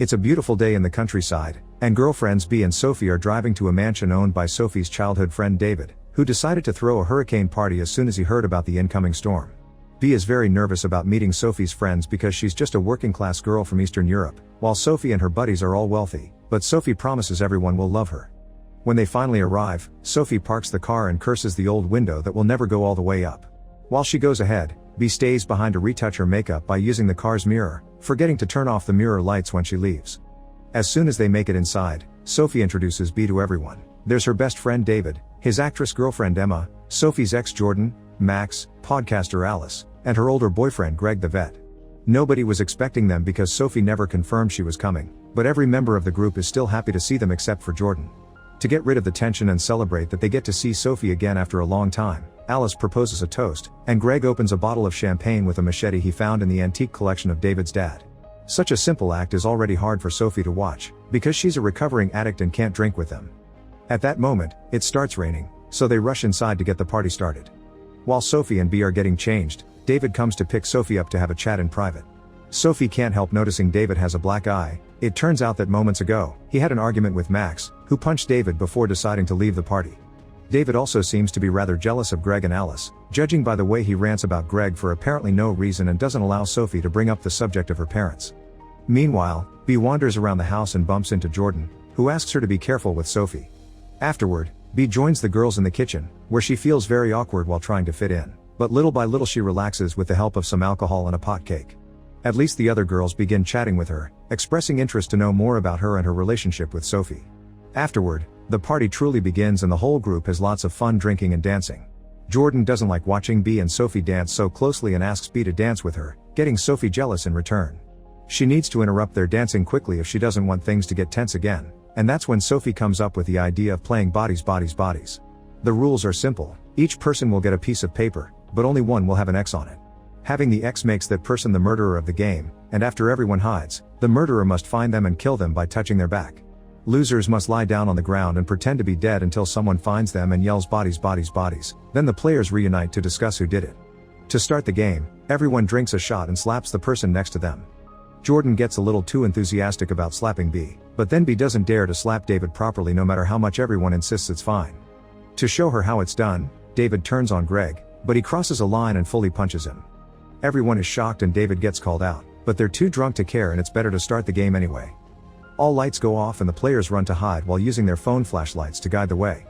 It's a beautiful day in the countryside, and girlfriends Bea and Sophie are driving to a mansion owned by Sophie's childhood friend David, who decided to throw a hurricane party as soon as he heard about the incoming storm. Bea is very nervous about meeting Sophie's friends because she's just a working-class girl from Eastern Europe, while Sophie and her buddies are all wealthy, but Sophie promises everyone will love her. When they finally arrive, Sophie parks the car and curses the old window that will never go all the way up. While she goes ahead, Bea stays behind to retouch her makeup by using the car's mirror, forgetting to turn off the mirror lights when she leaves. As soon as they make it inside, Sophie introduces Bea to everyone. There's her best friend David, his actress girlfriend Emma, Sophie's ex Jordan, Max, podcaster Alice, and her older boyfriend Greg the vet. Nobody was expecting them because Sophie never confirmed she was coming, but every member of the group is still happy to see them except for Jordan. To get rid of the tension and celebrate that they get to see Sophie again after a long time, Alice proposes a toast, and Greg opens a bottle of champagne with a machete he found in the antique collection of David's dad. Such a simple act is already hard for Sophie to watch, because she's a recovering addict and can't drink with them. At that moment, it starts raining, so they rush inside to get the party started. While Sophie and Bea are getting changed, David comes to pick Sophie up to have a chat in private. Sophie can't help noticing David has a black eye. It turns out that moments ago, he had an argument with Max, who punched David before deciding to leave the party. David also seems to be rather jealous of Greg and Alice, judging by the way he rants about Greg for apparently no reason and doesn't allow Sophie to bring up the subject of her parents. Meanwhile, Bea wanders around the house and bumps into Jordan, who asks her to be careful with Sophie. Afterward, Bea joins the girls in the kitchen, where she feels very awkward while trying to fit in, but little by little she relaxes with the help of some alcohol and a pot cake. At least the other girls begin chatting with her, expressing interest to know more about her and her relationship with Sophie. Afterward, the party truly begins and the whole group has lots of fun drinking and dancing. Jordan doesn't like watching Bea and Sophie dance so closely and asks Bea to dance with her, getting Sophie jealous in return. She needs to interrupt their dancing quickly if she doesn't want things to get tense again, and that's when Sophie comes up with the idea of playing bodies. The rules are simple: each person will get a piece of paper, but only one will have an X on it. Having the X makes that person the murderer of the game, and after everyone hides, the murderer must find them and kill them by touching their back. Losers must lie down on the ground and pretend to be dead until someone finds them and yells bodies. Then the players reunite to discuss who did it. To start the game, everyone drinks a shot and slaps the person next to them. Jordan gets a little too enthusiastic about slapping Bea, but then Bea doesn't dare to slap David properly no matter how much everyone insists it's fine. To show her how it's done, David turns on Greg, but he crosses a line and fully punches him. Everyone is shocked and David gets called out, but they're too drunk to care and it's better to start the game anyway. All lights go off and the players run to hide while using their phone flashlights to guide the way.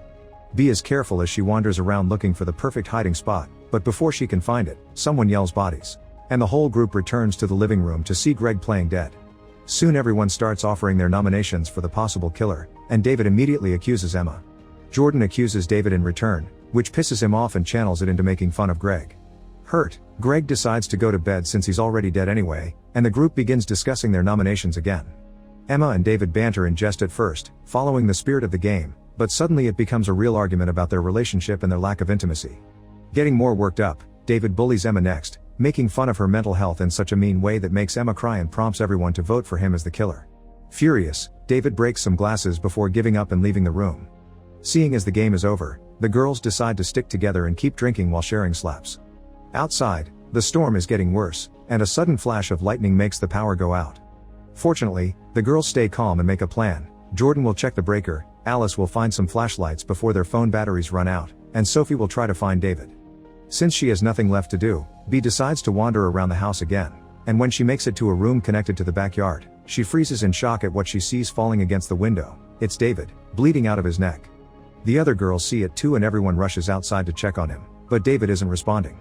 Bea is careful as she wanders around looking for the perfect hiding spot, but before she can find it, someone yells bodies. And the whole group returns to the living room to see Greg playing dead. Soon everyone starts offering their nominations for the possible killer, and David immediately accuses Emma. Jordan accuses David in return, which pisses him off and channels it into making fun of Greg. Hurt, Greg decides to go to bed since he's already dead anyway, and the group begins discussing their nominations again. Emma and David banter in jest at first, following the spirit of the game, but suddenly it becomes a real argument about their relationship and their lack of intimacy. Getting more worked up, David bullies Emma next, making fun of her mental health in such a mean way that makes Emma cry and prompts everyone to vote for him as the killer. Furious, David breaks some glasses before giving up and leaving the room. Seeing as the game is over, the girls decide to stick together and keep drinking while sharing slaps. Outside, the storm is getting worse, and a sudden flash of lightning makes the power go out. Fortunately, the girls stay calm and make a plan. Jordan will check the breaker, Alice will find some flashlights before their phone batteries run out, and Sophie will try to find David. Since she has nothing left to do, Bea decides to wander around the house again, and when she makes it to a room connected to the backyard, she freezes in shock at what she sees falling against the window. It's David, bleeding out of his neck. The other girls see it too and everyone rushes outside to check on him, but David isn't responding.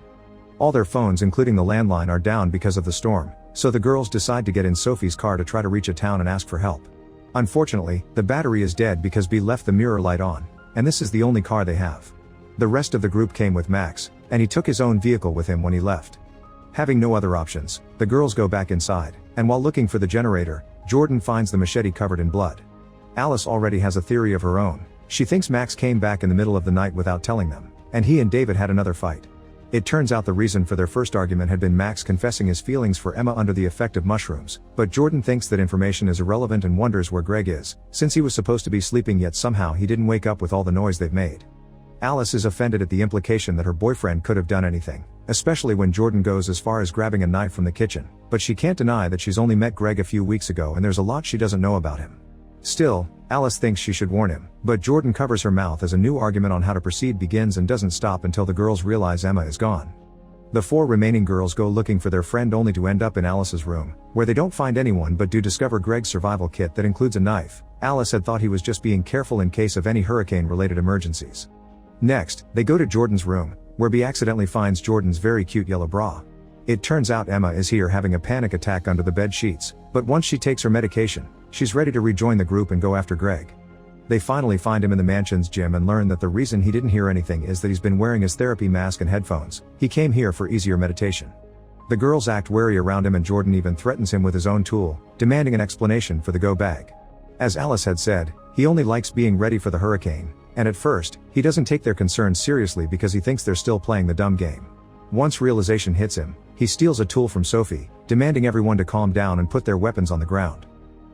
All their phones including the landline are down because of the storm, so the girls decide to get in Sophie's car to try to reach a town and ask for help. Unfortunately, the battery is dead because Bea left the mirror light on, and this is the only car they have. The rest of the group came with Max, and he took his own vehicle with him when he left. Having no other options, the girls go back inside, and while looking for the generator, Jordan finds the machete covered in blood. Alice already has a theory of her own. She thinks Max came back in the middle of the night without telling them, and he and David had another fight. It turns out the reason for their first argument had been Max confessing his feelings for Emma under the effect of mushrooms, but Jordan thinks that information is irrelevant and wonders where Greg is, since he was supposed to be sleeping yet somehow he didn't wake up with all the noise they've made. Alice is offended at the implication that her boyfriend could have done anything, especially when Jordan goes as far as grabbing a knife from the kitchen, but she can't deny that she's only met Greg a few weeks ago and there's a lot she doesn't know about him. Still, Alice thinks she should warn him, but Jordan covers her mouth as a new argument on how to proceed begins and doesn't stop until the girls realize Emma is gone. The 4 remaining girls go looking for their friend only to end up in Alice's room, where they don't find anyone but do discover Greg's survival kit that includes a knife. Alice had thought he was just being careful in case of any hurricane-related emergencies. Next, they go to Jordan's room, where Bea accidentally finds Jordan's very cute yellow bra. It turns out Emma is here having a panic attack under the bed sheets, but once she takes her medication, she's ready to rejoin the group and go after Greg. They finally find him in the mansion's gym and learn that the reason he didn't hear anything is that he's been wearing his therapy mask and headphones. He came here for easier meditation. The girls act wary around him and Jordan even threatens him with his own tool, demanding an explanation for the go bag. As Alice had said, he only likes being ready for the hurricane, and at first, he doesn't take their concerns seriously because he thinks they're still playing the dumb game. Once realization hits him, he steals a tool from Sophie, demanding everyone to calm down and put their weapons on the ground.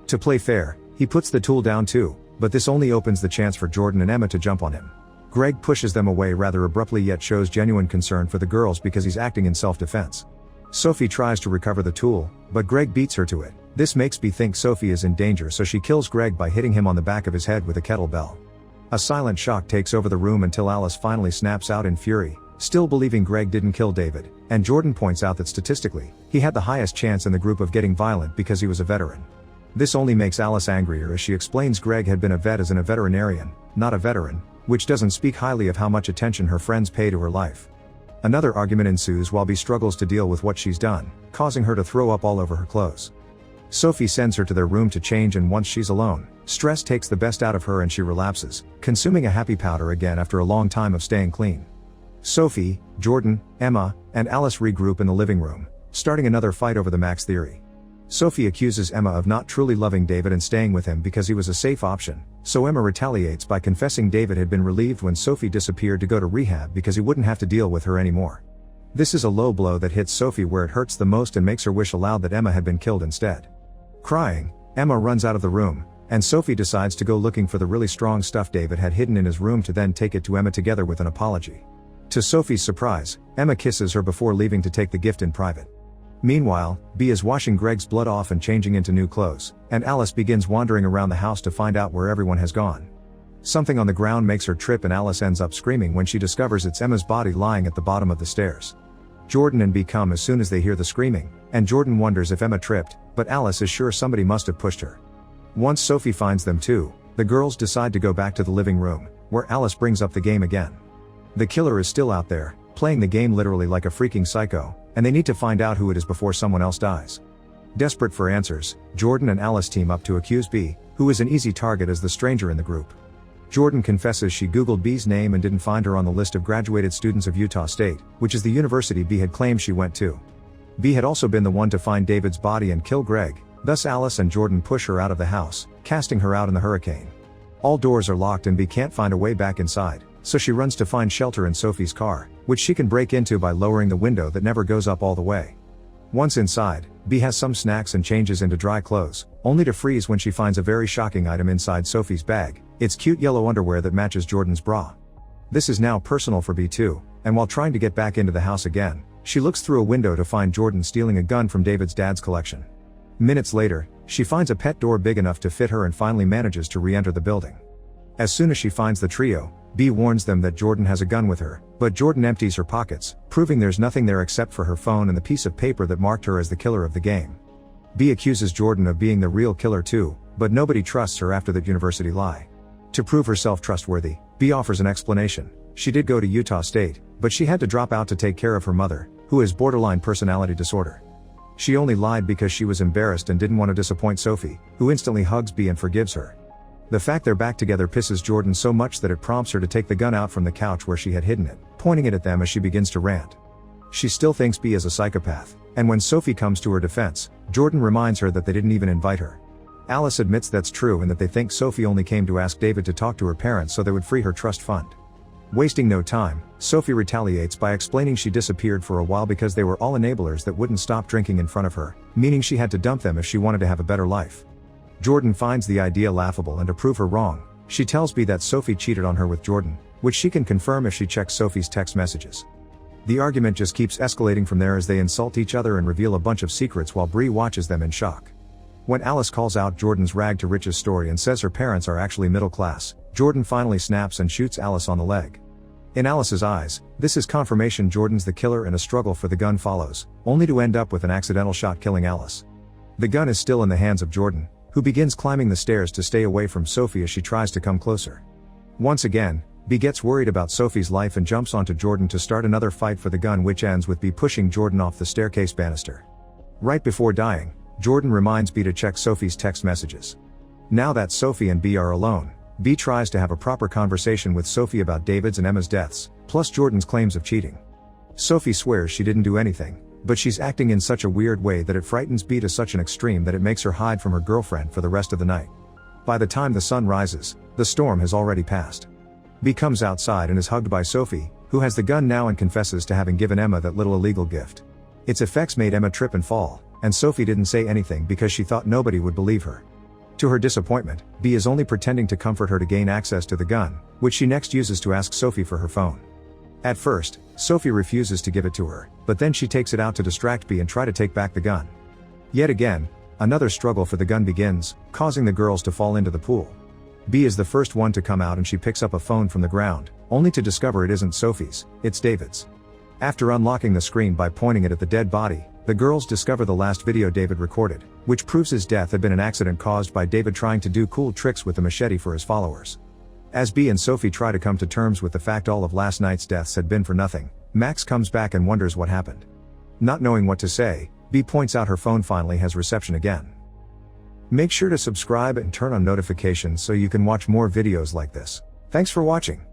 To play fair, he puts the tool down too, but this only opens the chance for Jordan and Emma to jump on him. Greg pushes them away rather abruptly yet shows genuine concern for the girls because he's acting in self-defense. Sophie tries to recover the tool, but Greg beats her to it. This makes Bea think Sophie is in danger, so she kills Greg by hitting him on the back of his head with a kettlebell. A silent shock takes over the room until Alice finally snaps out in fury, still believing Greg didn't kill David, and Jordan points out that statistically, he had the highest chance in the group of getting violent because he was a veteran. This only makes Alice angrier as she explains Greg had been a vet as in a veterinarian, not a veteran, which doesn't speak highly of how much attention her friends pay to her life. Another argument ensues while Bea struggles to deal with what she's done, causing her to throw up all over her clothes. Sophie sends her to their room to change, and once she's alone, stress takes the best out of her and she relapses, consuming a happy powder again after a long time of staying clean. Sophie, Jordan, Emma, and Alice regroup in the living room, starting another fight over the Max theory. Sophie accuses Emma of not truly loving David and staying with him because he was a safe option, so Emma retaliates by confessing David had been relieved when Sophie disappeared to go to rehab because he wouldn't have to deal with her anymore. This is a low blow that hits Sophie where it hurts the most and makes her wish aloud that Emma had been killed instead. Crying, Emma runs out of the room, and Sophie decides to go looking for the really strong stuff David had hidden in his room to then take it to Emma together with an apology. To Sophie's surprise, Emma kisses her before leaving to take the gift in private. Meanwhile, Bea is washing Greg's blood off and changing into new clothes, and Alice begins wandering around the house to find out where everyone has gone. Something on the ground makes her trip and Alice ends up screaming when she discovers it's Emma's body lying at the bottom of the stairs. Jordan and Bea come as soon as they hear the screaming, and Jordan wonders if Emma tripped, but Alice is sure somebody must have pushed her. Once Sophie finds them too, the girls decide to go back to the living room, where Alice brings up the game again. The killer is still out there, playing the game literally like a freaking psycho, and they need to find out who it is before someone else dies. Desperate for answers, Jordan and Alice team up to accuse Bea, who is an easy target as the stranger in the group. Jordan confesses she googled Bea's name and didn't find her on the list of graduated students of Utah State, which is the university Bea had claimed she went to. Bea had also been the one to find David's body and kill Greg, thus Alice and Jordan push her out of the house, casting her out in the hurricane. All doors are locked and Bea can't find a way back inside, so she runs to find shelter in Sophie's car, which she can break into by lowering the window that never goes up all the way. Once inside, Bea has some snacks and changes into dry clothes, only to freeze when she finds a very shocking item inside Sophie's bag. It's cute yellow underwear that matches Jordan's bra. This is now personal for Bea too, and while trying to get back into the house again, she looks through a window to find Jordan stealing a gun from David's dad's collection. Minutes later, she finds a pet door big enough to fit her and finally manages to re-enter the building. As soon as she finds the trio, Bea warns them that Jordan has a gun with her, but Jordan empties her pockets, proving there's nothing there except for her phone and the piece of paper that marked her as the killer of the game. Bea accuses Jordan of being the real killer too, but nobody trusts her after that university lie. To prove herself trustworthy, Bea offers an explanation. She did go to Utah State, but she had to drop out to take care of her mother, who has borderline personality disorder. She only lied because she was embarrassed and didn't want to disappoint Sophie, who instantly hugs Bea and forgives her. The fact they're back together pisses Jordan so much that it prompts her to take the gun out from the couch where she had hidden it, pointing it at them as she begins to rant. She still thinks Bea is a psychopath, and when Sophie comes to her defense, Jordan reminds her that they didn't even invite her. Alice admits that's true and that they think Sophie only came to ask David to talk to her parents so they would free her trust fund. Wasting no time, Sophie retaliates by explaining she disappeared for a while because they were all enablers that wouldn't stop drinking in front of her, meaning she had to dump them if she wanted to have a better life. Jordan finds the idea laughable and to prove her wrong, she tells Bea that Sophie cheated on her with Jordan, which she can confirm if she checks Sophie's text messages. The argument just keeps escalating from there as they insult each other and reveal a bunch of secrets while Bree watches them in shock. When Alice calls out Jordan's rag to riches story and says her parents are actually middle class, Jordan finally snaps and shoots Alice on the leg. In Alice's eyes, this is confirmation Jordan's the killer and a struggle for the gun follows, only to end up with an accidental shot killing Alice. The gun is still in the hands of Jordan, who begins climbing the stairs to stay away from Sophie as she tries to come closer. Once again, B gets worried about Sophie's life and jumps onto Jordan to start another fight for the gun, which ends with B pushing Jordan off the staircase banister. Right before dying, Jordan reminds B to check Sophie's text messages. Now that Sophie and B are alone, B tries to have a proper conversation with Sophie about David's and Emma's deaths, plus Jordan's claims of cheating. Sophie swears she didn't do anything, but she's acting in such a weird way that it frightens B to such an extreme that it makes her hide from her girlfriend for the rest of the night. By the time the sun rises, the storm has already passed. B comes outside and is hugged by Sophie, who has the gun now and confesses to having given Emma that little illegal gift. Its effects made Emma trip and fall, and Sophie didn't say anything because she thought nobody would believe her. To her disappointment, B is only pretending to comfort her to gain access to the gun, which she next uses to ask Sophie for her phone. At first, Sophie refuses to give it to her, but then she takes it out to distract B and try to take back the gun. Yet again, another struggle for the gun begins, causing the girls to fall into the pool. B is the first one to come out and she picks up a phone from the ground, only to discover it isn't Sophie's, it's David's. After unlocking the screen by pointing it at the dead body, the girls discover the last video David recorded, which proves his death had been an accident caused by David trying to do cool tricks with the machete for his followers. As B and Sophie try to come to terms with the fact all of last night's deaths had been for nothing, Max comes back and wonders what happened. Not knowing what to say, B points out her phone finally has reception again. Make sure to subscribe and turn on notifications so you can watch more videos like this. Thanks for watching.